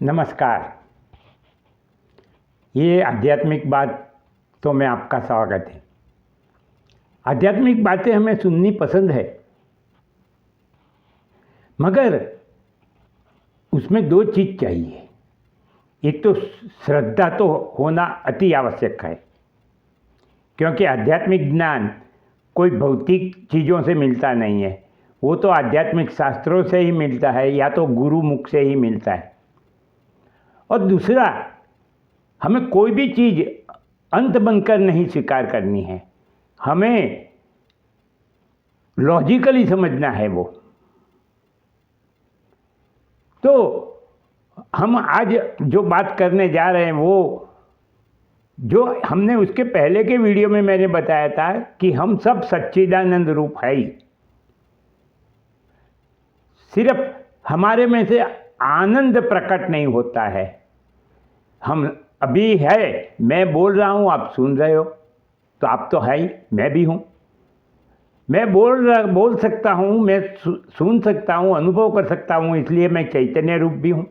नमस्कार। ये आध्यात्मिक बातों में आपका स्वागत है। आध्यात्मिक बातें हमें सुननी पसंद है, मगर उसमें दो चीज़ चाहिए। एक तो श्रद्धा तो होना अति आवश्यक है, क्योंकि आध्यात्मिक ज्ञान कोई भौतिक चीज़ों से मिलता नहीं है। वो तो आध्यात्मिक शास्त्रों से ही मिलता है या तो गुरु मुख से ही मिलता है। और दूसरा, हमें कोई भी चीज़ अंत बनकर नहीं स्वीकार करनी है, हमें लॉजिकली समझना है वो। तो हम आज जो बात करने जा रहे हैं वो जो हमने उसके पहले के वीडियो में मैंने बताया था कि हम सब सच्चिदानंद रूप है ही। सिर्फ हमारे में से आनंद प्रकट नहीं होता है। हम अभी है, मैं बोल रहा हूँ, आप सुन रहे हो, तो आप तो है ही, मैं भी हूँ। मैं बोल सकता हूँ, मैं सुन सकता हूँ, अनुभव कर सकता हूँ, इसलिए मैं चैतन्य रूप भी हूँ।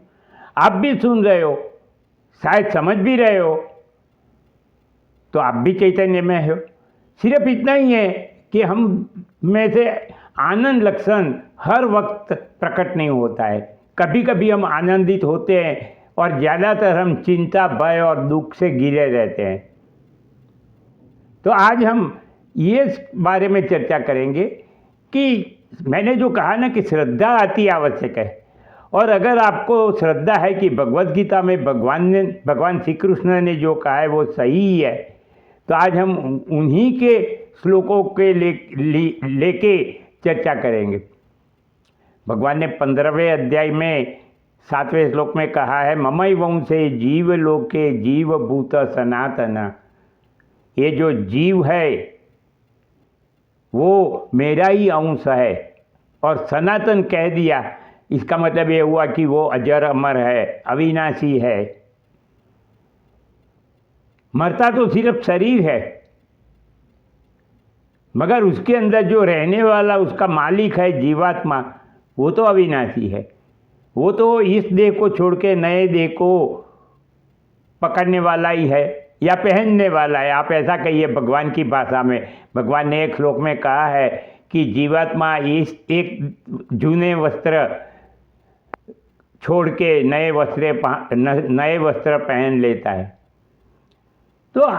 आप भी सुन रहे हो, शायद समझ भी रहे हो, तो आप भी चैतन्य में हो। सिर्फ इतना ही है कि हम में से आनंद लक्षण हर वक्त प्रकट नहीं होता है। कभी कभी हम आनंदित होते हैं और ज़्यादातर हम चिंता, भय और दुख से घिरे रहते हैं। तो आज हम ये बारे में चर्चा करेंगे कि मैंने जो कहा ना कि श्रद्धा अति आवश्यक है। और अगर आपको श्रद्धा है कि भगवत गीता में भगवान श्री कृष्ण ने जो कहा है वो सही है, तो आज हम उन्हीं के श्लोकों के लेके चर्चा करेंगे। भगवान ने 15वें अध्याय में 7वें श्लोक में कहा है, ममई वंशे जीव लोके जीव भूत सनातन। ये जो जीव है वो मेरा ही अंश है, और सनातन कह दिया, इसका मतलब ये हुआ कि वो अजर अमर है, अविनाशी है। मरता तो सिर्फ शरीर है, मगर उसके अंदर जो रहने वाला उसका मालिक है जीवात्मा, वो तो अविनाशी है। वो तो इस देह को छोड़ के नए देह को पकड़ने वाला ही है या पहनने वाला है। आप ऐसा कहिए भगवान की भाषा में। भगवान ने एक श्लोक में कहा है कि जीवात्मा इस एक जूने वस्त्र छोड़ के नए वस्त्र पहन लेता है। तो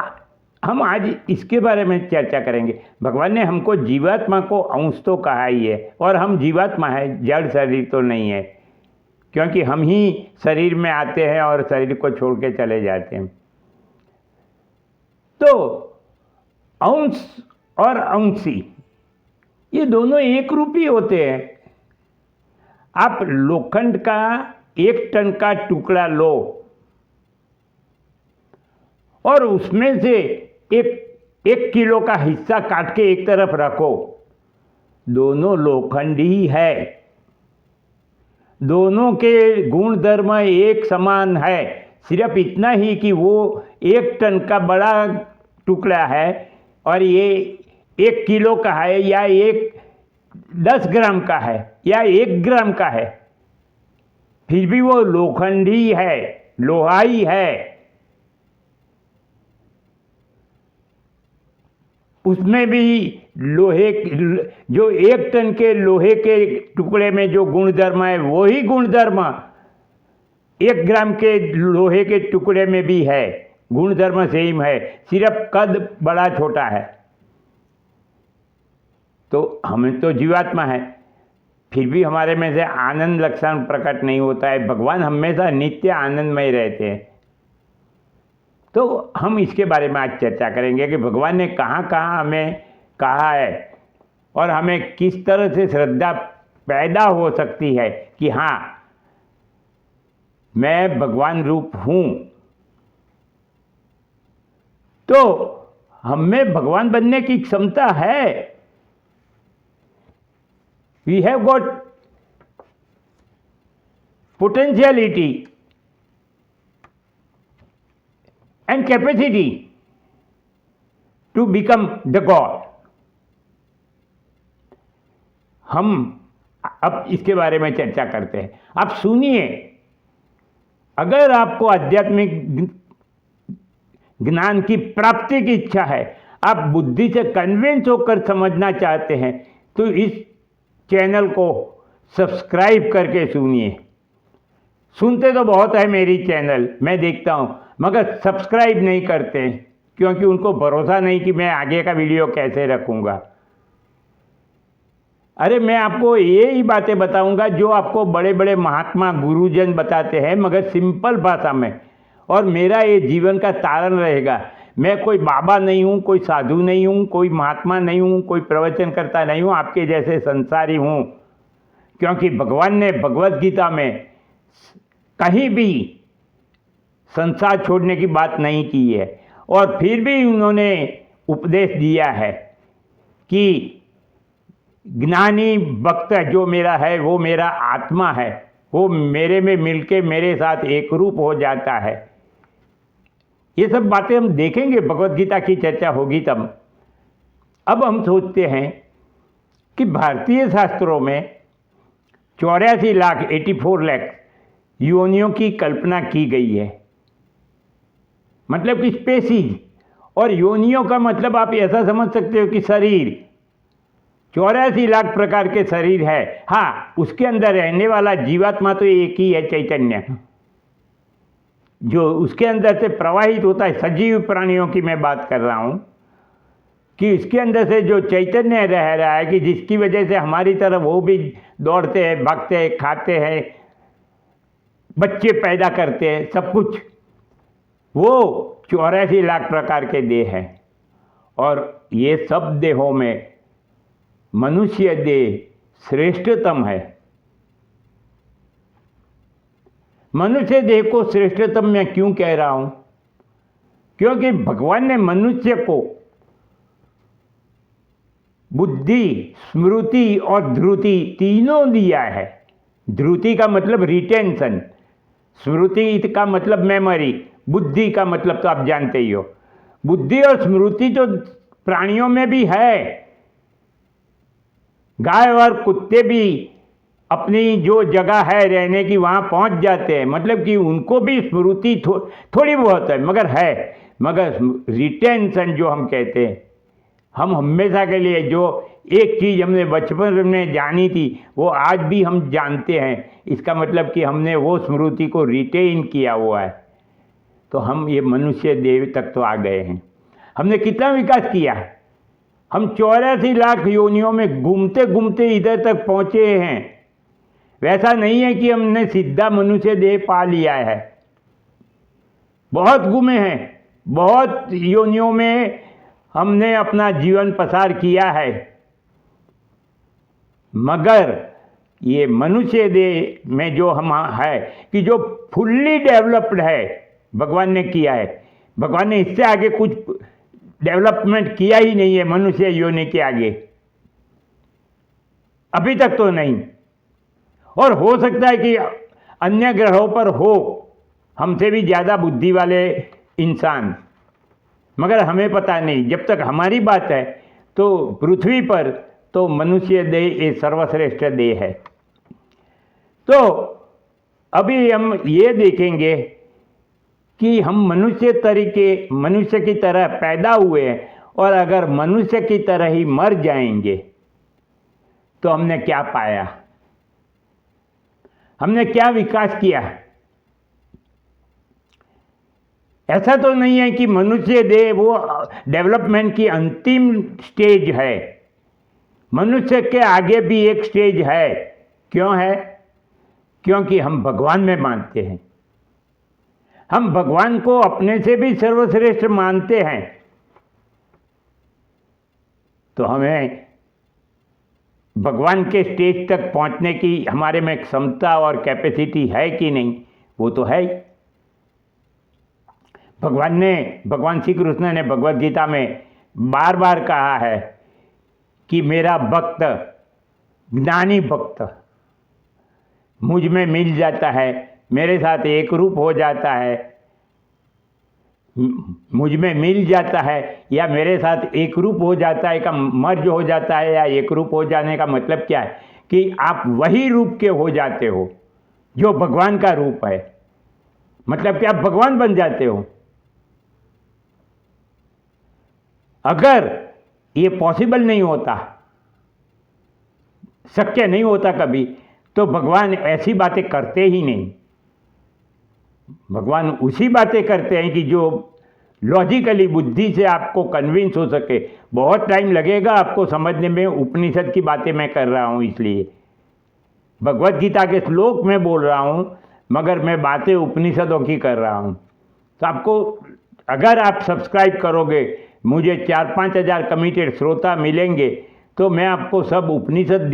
हम आज इसके बारे में चर्चा करेंगे। भगवान ने हमको जीवात्मा को अंश तो कहा ही है, और हम जीवात्मा है, जड़ शरीर तो नहीं है, क्योंकि हम ही शरीर में आते हैं और शरीर को छोड़ के चले जाते हैं। तो अंश और अंशी ये दोनों एक रूप ही होते हैं। आप लोखंड का 1 टन का टुकड़ा लो और उसमें से एक किलो का हिस्सा काट के एक तरफ रखो, दोनों लोखंड ही है, दोनों के गुण धर्म एक समान है। सिर्फ इतना ही कि वो 1 टन का बड़ा टुकड़ा है और ये 1 किलो का है, या 10 ग्राम का है, या 1 ग्राम का है, फिर भी वो लोखंड ही है, लोहा ही है। उसमें भी लोहे जो 1 टन के लोहे के टुकड़े में जो गुणधर्म है, वही गुणधर्म 1 ग्राम के लोहे के टुकड़े में भी है। गुणधर्म सेम है, सिर्फ कद बड़ा छोटा है। तो हमें तो जीवात्मा है, फिर भी हमारे में से आनंद लक्षण प्रकट नहीं होता है। भगवान हमेशा नित्य आनंदमय रहते हैं। तो हम इसके बारे में आज चर्चा करेंगे कि भगवान ने कहाँ कहाँ हमें कहा है और हमें किस तरह से श्रद्धा पैदा हो सकती है कि हाँ, मैं भगवान रूप हूँ। तो हमें भगवान बनने की क्षमता है। We have got potentiality and capacity to become the God। हम अब इसके बारे में चर्चा करते हैं। आप सुनिए अगर आपको आध्यात्मिक ज्ञान की प्राप्ति की इच्छा है, आप बुद्धि से कन्विंस होकर समझना चाहते हैं, तो इस चैनल को सब्सक्राइब करके सुनिए। सुनते तो बहुत है मेरी चैनल, मैं देखता हूँ, मगर सब्सक्राइब नहीं करते, क्योंकि उनको भरोसा नहीं कि मैं आगे का वीडियो कैसे रखूँगा। अरे मैं आपको यही बातें बताऊंगा जो आपको बड़े बड़े महात्मा गुरुजन बताते हैं, मगर सिंपल भाषा में, और मेरा ये जीवन का तारण रहेगा। मैं कोई बाबा नहीं हूँ, कोई साधु नहीं हूँ, कोई महात्मा नहीं हूँ, कोई प्रवचन करता नहीं हूँ, आपके जैसे संसारी हूँ। क्योंकि भगवान ने भगवत गीता में कहीं भी संसार छोड़ने की बात नहीं की है, और फिर भी उन्होंने उपदेश दिया है कि ज्ञानी भक्त जो मेरा है, वो मेरा आत्मा है, वो मेरे में मिलके मेरे साथ एक रूप हो जाता है। ये सब बातें हम देखेंगे, भगवत गीता की चर्चा होगी तब। अब हम सोचते हैं कि भारतीय शास्त्रों में 84 लाख 84 लाख योनियों की कल्पना की गई है, मतलब कि स्पेसीज। और योनियों का मतलब आप ऐसा समझ सकते हो कि शरीर, 84 लाख प्रकार के शरीर है। हाँ, उसके अंदर रहने वाला जीवात्मा तो एक ही है, चैतन्य, जो उसके अंदर से प्रवाहित होता है। सजीव प्राणियों की मैं बात कर रहा हूँ कि इसके अंदर से जो चैतन्य रह रहा है, कि जिसकी वजह से हमारी तरफ वो भी दौड़ते हैं, भागते हैं, खाते हैं, बच्चे पैदा करते हैं, सब कुछ, वो 84 लाख प्रकार के देह हैं। और ये सब देहों में मनुष्य देह श्रेष्ठतम है। मनुष्य देह को श्रेष्ठतम मैं क्यों कह रहा हूं? क्योंकि भगवान ने मनुष्य को बुद्धि, स्मृति और धृति तीनों दिया है। धृति का मतलब रिटेंशन, स्मृति का मतलब मेमोरी, बुद्धि का मतलब तो आप जानते ही हो। बुद्धि और स्मृति तो प्राणियों में भी है। गाय और कुत्ते भी अपनी जो जगह है रहने की वहाँ पहुँच जाते हैं, मतलब कि उनको भी स्मृति थोड़ी बहुत है, मगर रिटेंशन जो हम कहते हैं, हम हमेशा के लिए जो एक चीज़ हमने बचपन में जानी थी वो आज भी हम जानते हैं, इसका मतलब कि हमने वो स्मृति को रिटेन किया हुआ है। तो हम ये मनुष्य देव तक तो आ गए हैं। हमने कितना विकास किया? हम 84 लाख योनियों में घूमते घूमते इधर तक पहुँचे हैं। वैसा नहीं है कि हमने सीधा मनुष्य देह पा लिया है, बहुत घूमे हैं, बहुत योनियों में हमने अपना जीवन पसार किया है, मगर ये मनुष्य देह में जो हम है कि जो फुल्ली डेवलप्ड है, भगवान ने किया है। भगवान ने इससे आगे कुछ डेवलपमेंट किया ही नहीं है मनुष्य योनि के आगे, अभी तक तो नहीं। और हो सकता है कि अन्य ग्रहों पर हो हमसे भी ज़्यादा बुद्धि वाले इंसान, मगर हमें पता नहीं। जब तक हमारी बात है तो पृथ्वी पर तो मनुष्य देह एक सर्वश्रेष्ठ देह है। तो अभी हम ये देखेंगे कि हम मनुष्य की तरह पैदा हुए हैं, और अगर मनुष्य की तरह ही मर जाएंगे तो हमने क्या पाया, हमने क्या विकास किया? ऐसा तो नहीं है कि मनुष्य देह वो डेवलपमेंट की अंतिम स्टेज है। मनुष्य के आगे भी एक स्टेज है। क्यों है? क्योंकि हम भगवान में मानते हैं। हम भगवान को अपने से भी सर्वश्रेष्ठ मानते हैं। तो हमें भगवान के स्टेज तक पहुंचने की हमारे में क्षमता और कैपेसिटी है कि नहीं, वो तो है ही। भगवान श्री कृष्ण ने भगवत गीता में बार बार कहा है कि मेरा भक्त, ज्ञानी भक्त मुझ में मिल जाता है, मेरे साथ एक रूप हो जाता है, मुझ में मिल जाता है, या मेरे साथ एक रूप हो जाता है का मर्ज हो जाता है। या एक रूप हो जाने का मतलब क्या है? कि आप वही रूप के हो जाते हो जो भगवान का रूप है। मतलब कि आप भगवान बन जाते हो। अगर ये पॉसिबल नहीं होता, शक्य नहीं होता कभी, तो भगवान ऐसी बातें करते ही नहीं। भगवान उसी बातें करते हैं कि जो लॉजिकली बुद्धि से आपको कन्विंस हो सके। बहुत टाइम लगेगा आपको समझने में, उपनिषद की बातें मैं कर रहा हूँ, इसलिए भगवत गीता के श्लोक में बोल रहा हूँ, मगर मैं बातें उपनिषदों की कर रहा हूँ। तो आपको, अगर आप सब्सक्राइब करोगे, मुझे 4-5 हज़ार कमिटेड श्रोता मिलेंगे, तो मैं आपको सब उपनिषद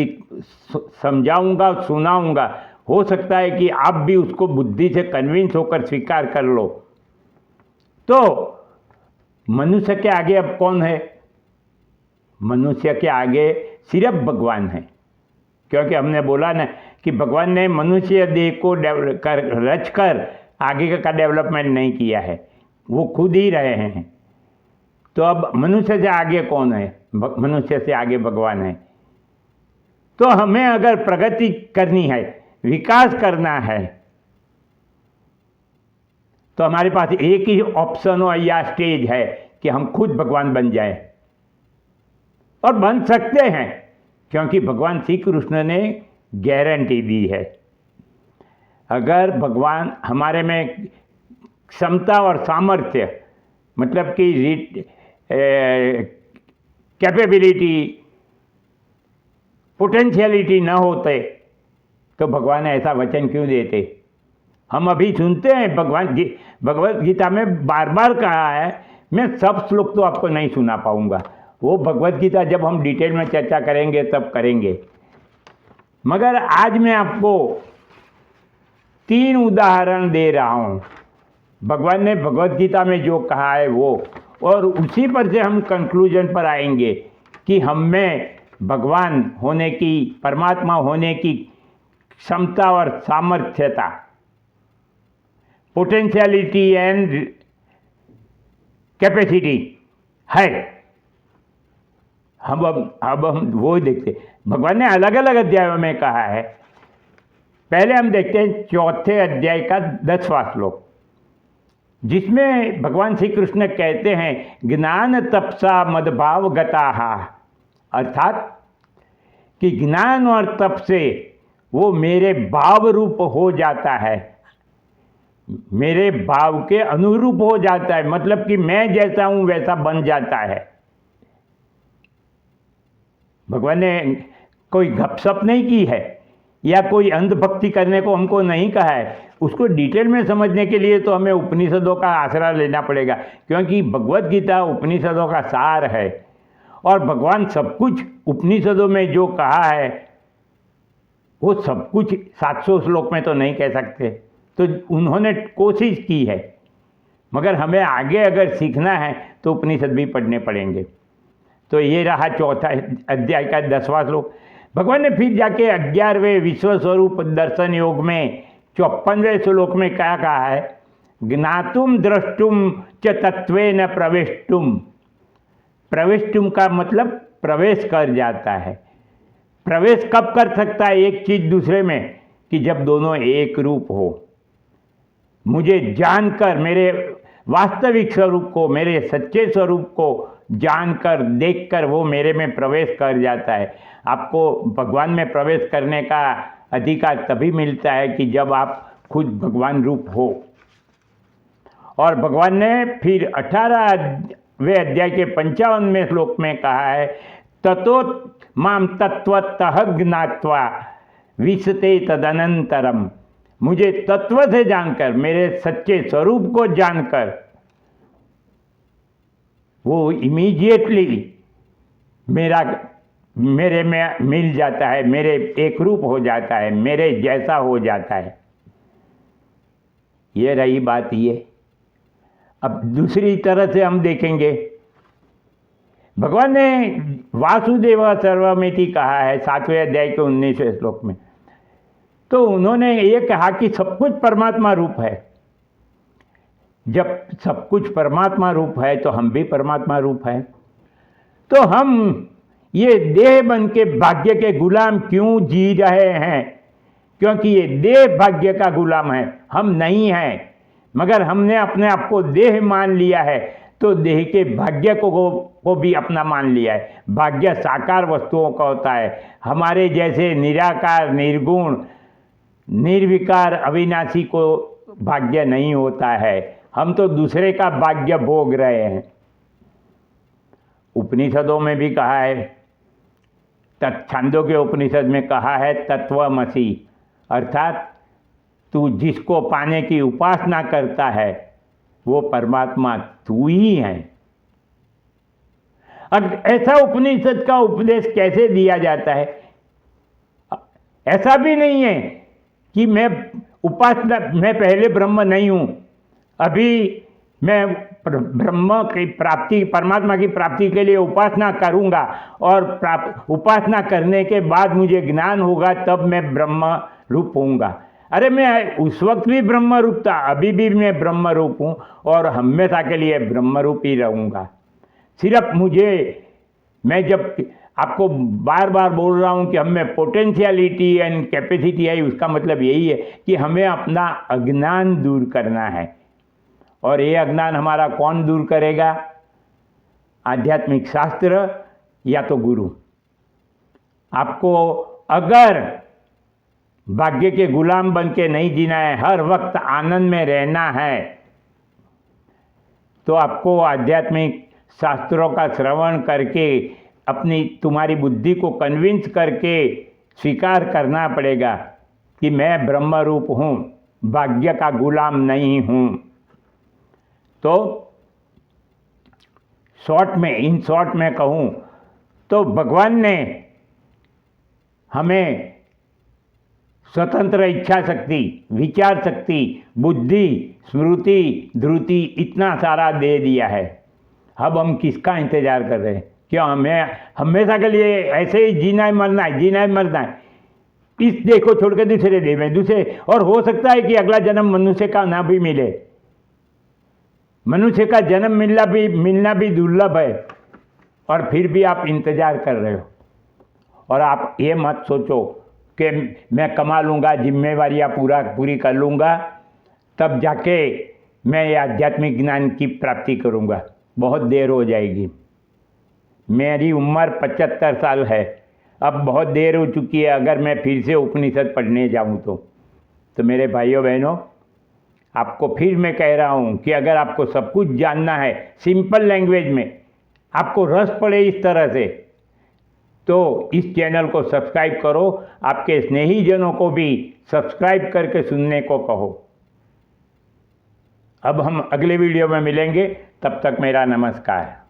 समझाऊंगा, सुनाऊंगा। हो सकता है कि आप भी उसको बुद्धि से कन्विंस होकर स्वीकार कर लो। तो मनुष्य के आगे अब कौन है? मनुष्य के आगे सिर्फ भगवान है, क्योंकि हमने बोला ना कि भगवान ने मनुष्य देह को रच कर आगे का डेवलपमेंट नहीं किया है, वो खुद ही रहे हैं। तो अब मनुष्य से आगे कौन है? मनुष्य से आगे भगवान है। तो हमें अगर प्रगति करनी है, विकास करना है, तो हमारे पास एक ही ऑप्शन हो या स्टेज है कि हम खुद भगवान बन जाएं। और बन सकते हैं, क्योंकि भगवान श्री कृष्ण ने गारंटी दी है। अगर भगवान हमारे में क्षमता और सामर्थ्य, मतलब कि कैपेबिलिटी, पोटेंशियलिटी न होते, तो भगवान ऐसा वचन क्यों देते? हम अभी सुनते हैं, भगवत गीता में बार बार कहा है। मैं सब श्लोक तो आपको नहीं सुना पाऊंगा, वो भगवत गीता जब हम डिटेल में चर्चा करेंगे तब करेंगे। मगर आज मैं आपको 3 उदाहरण दे रहा हूँ। भगवान ने भगवत गीता में जो कहा है वो, और उसी पर से हम कंक्लूजन पर आएंगे कि हम में भगवान होने की, परमात्मा होने की क्षमता और सामर्थ्यता, पोटेंशियलिटी एंड कैपेसिटी है। अब हम वो देखते, भगवान ने अलग अलग अध्यायों में कहा है। पहले हम देखते हैं 4थे अध्याय का 10वां श्लोक, जिसमें भगवान श्री कृष्ण कहते हैं, ज्ञान तपसा मदभाव गताहा, अर्थात कि ज्ञान और तप से वो मेरे भाव रूप हो जाता है, मेरे भाव के अनुरूप हो जाता है, मतलब कि मैं जैसा हूं वैसा बन जाता है। भगवान ने कोई गपशप नहीं की है या कोई अंधभक्ति करने को हमको नहीं कहा है। उसको डिटेल में समझने के लिए तो हमें उपनिषदों का आसरा लेना पड़ेगा, क्योंकि भगवत गीता उपनिषदों का सार है। और भगवान सब कुछ उपनिषदों में जो कहा है वो सब कुछ 700 श्लोक में तो नहीं कह सकते, तो उन्होंने कोशिश की है। मगर हमें आगे अगर सीखना है तो उपनिषद भी पढ़ने पड़ेंगे। तो ये रहा 4था अध्याय का 10वां श्लोक। भगवान ने फिर जाके 11वें विश्व स्वरूप दर्शन योग में 54वें श्लोक में क्या कहा है? ज्ञातुम द्रष्टुम च तत्वेन प्रवेष्टुम। प्रवेष्टुम का मतलब प्रवेश कर जाता है। प्रवेश कब कर सकता है एक चीज दूसरे में? कि जब दोनों एक रूप हो। मुझे जानकर, मेरे वास्तविक स्वरूप को, मेरे सच्चे स्वरूप को जानकर, देखकर वो मेरे में प्रवेश कर जाता है। आपको भगवान में प्रवेश करने का अधिकार तभी मिलता है कि जब आप खुद भगवान रूप हो। और भगवान ने फिर 18वें अध्याय के 55वें श्लोक में कहा है, ततो माम तत्वतः ज्ञात्वा विशते तदनंतरम। मुझे तत्व से जानकर, मेरे सच्चे स्वरूप को जानकर, वो इमीडिएटली मेरे में मिल जाता है, मेरे एक रूप हो जाता है, मेरे जैसा हो जाता है। ये रही बात ये। अब दूसरी तरह से हम देखेंगे, भगवान ने वासुदेव सर्वमिति कहा है 7वें अध्याय के 19वें श्लोक में। तो उन्होंने ये कहा कि सब कुछ परमात्मा रूप है। जब सब कुछ परमात्मा रूप है तो हम भी परमात्मा रूप हैं। तो हम ये देह बन के भाग्य के गुलाम क्यों जी रहे हैं? क्योंकि ये देह भाग्य का गुलाम है, हम नहीं हैं। मगर हमने अपने आप को देह मान लिया है तो देह के भाग्य को भी अपना मान लिया है। भाग्य साकार वस्तुओं का होता है। हमारे जैसे निराकार, निर्गुण, निर्विकार, अविनाशी को भाग्य नहीं होता है। हम तो दूसरे का भाग्य भोग रहे हैं। उपनिषदों में भी कहा है, छांदोग्य उपनिषद में कहा है तत्वमसि, अर्थात तू जिसको पाने की उपासना करता है वो परमात्मा तू ही है। अब ऐसा उपनिषद का उपदेश कैसे दिया जाता है? ऐसा भी नहीं है कि मैं पहले ब्रह्म नहीं हूं, अभी मैं ब्रह्म की प्राप्ति, परमात्मा की प्राप्ति के लिए उपासना करूंगा और उपासना करने के बाद मुझे ज्ञान होगा, तब मैं ब्रह्म रूप होऊंगा। अरे मैं उस वक्त भी ब्रह्म रूप था, अभी भी मैं ब्रह्म रूप हूं और हमेशा के लिए ब्रह्म रूप ही रहूंगा। सिर्फ मैं जब आपको बार बार बोल रहा हूं कि हमें पोटेंशियलिटी एंड कैपेसिटी है, उसका मतलब यही है कि हमें अपना अज्ञान दूर करना है। और ये अज्ञान हमारा कौन दूर करेगा? आध्यात्मिक शास्त्र या तो गुरु। आपको अगर भाग्य के गुलाम बन के नहीं जीना है, हर वक्त आनंद में रहना है, तो आपको आध्यात्मिक शास्त्रों का श्रवण करके तुम्हारी बुद्धि को कन्विंस करके स्वीकार करना पड़ेगा कि मैं ब्रह्म रूप हूँ, भाग्य का गुलाम नहीं हूँ। तो इन शॉर्ट में कहूँ तो भगवान ने हमें स्वतंत्र इच्छा शक्ति, विचार शक्ति, बुद्धि, स्मृति, धृति इतना सारा दे दिया है। अब हम किसका इंतजार कर रहे हैं? क्यों हमें हमेशा के लिए ऐसे ही जीना है मरना है? इस देह को छोड़ के दूसरे देह में और हो सकता है कि अगला जन्म मनुष्य का ना भी मिले। मनुष्य का जन्म मिलना भी दुर्लभ है, और फिर भी आप इंतजार कर रहे हो। और आप ये मत सोचो कि मैं कमा लूँगा, जिम्मेवारियाँ पूरी कर लूँगा, तब जाके मैं ये आध्यात्मिक ज्ञान की प्राप्ति करूँगा। बहुत देर हो जाएगी। मेरी उम्र 75 साल है, अब बहुत देर हो चुकी है। अगर मैं फिर से उपनिषद पढ़ने जाऊँ तो मेरे भाइयों बहनों, आपको फिर मैं कह रहा हूँ कि अगर आपको सब कुछ जानना है सिंपल लैंग्वेज में, आपको रस पड़े इस तरह से, तो इस चैनल को सब्सक्राइब करो। आपके स्नेहीजनों को भी सब्सक्राइब करके सुनने को कहो। अब हम अगले वीडियो में मिलेंगे, तब तक मेरा नमस्कार।